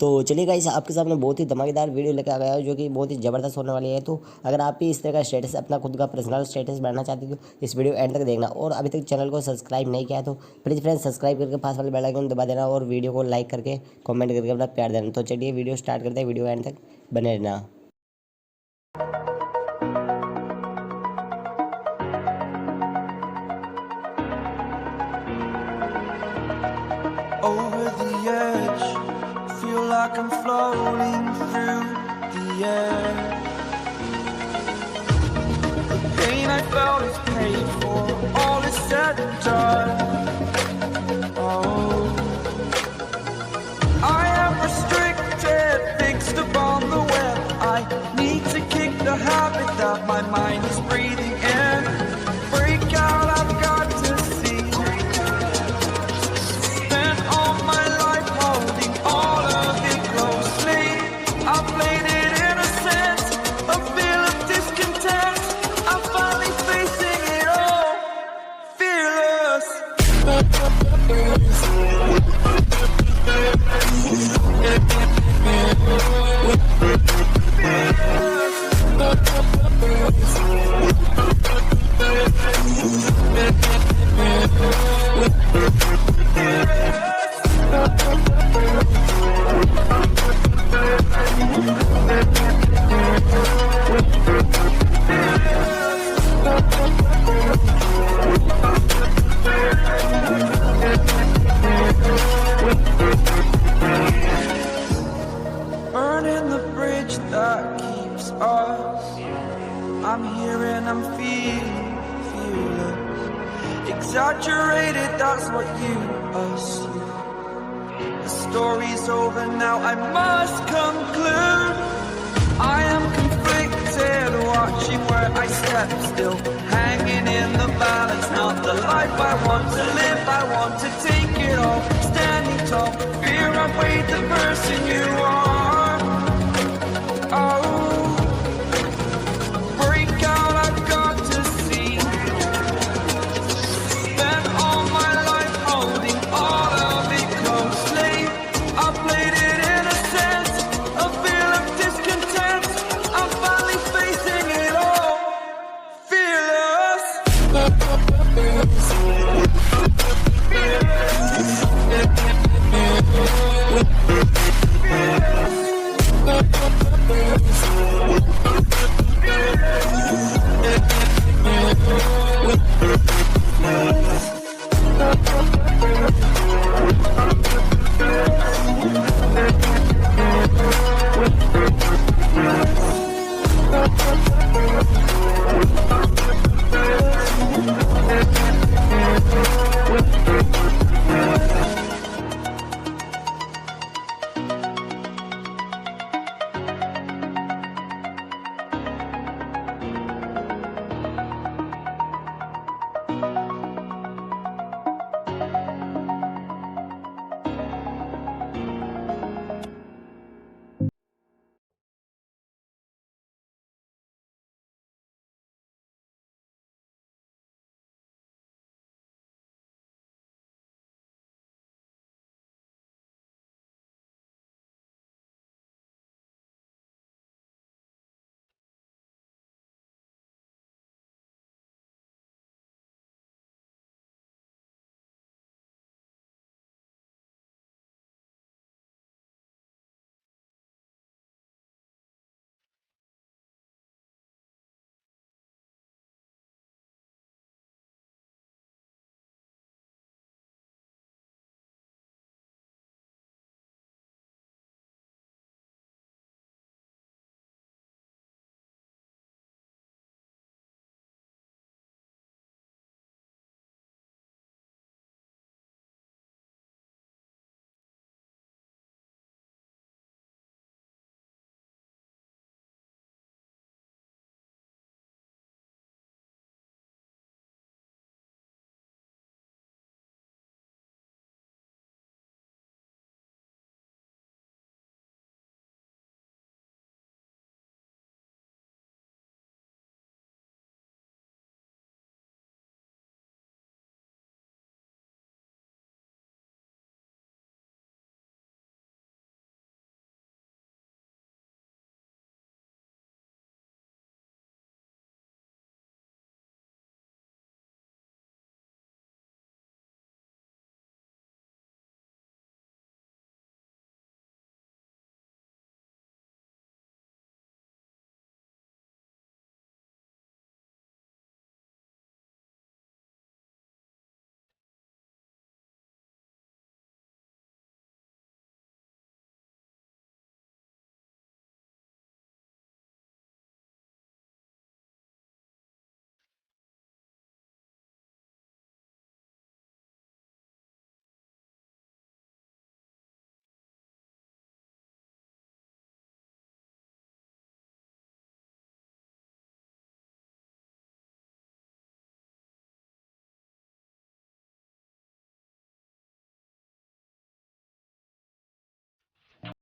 तो चलिए गाइस, आपके सामने बहुत ही धमाकेदार वीडियो लेकर आ गया है जो कि बहुत ही ज़बरदस्त होने वाली है। तो अगर आप भी इस तरह का स्टेटस, अपना खुद का पर्सनल स्टेटस बनाना चाहते हो तो इस वीडियो एंड तक देखना। और अभी तक चैनल को सब्सक्राइब नहीं किया है तो प्लीज़ फ्रेंड्स सब्सक्राइब करके पास वाले बेल आइकन दबा देना और वीडियो को लाइक करके कमेंट करके अपना प्यार देना। तो चलिए वीडियो स्टार्ट करते हैं, वीडियो एंड तक बने रहना। Over the edge, feel like I'm floating through the air. The pain I felt is paid for, all is said and done. Oh, I am restricted, fixed upon the web. I need to kick the habit that my mind is breathing in. Break out, I've got to see. Spent all my life holding all of it closely. I played it innocent, a feel of discontent. I'm finally facing it all, fearless. Burning the bridge that keeps us. I'm here and I'm feeling fearless. Exaggerated, that's what you assume. The story's over now, I must conclude. I am conflicted, watching where I step, still hanging in the balance. Not the life I want to live, I want to take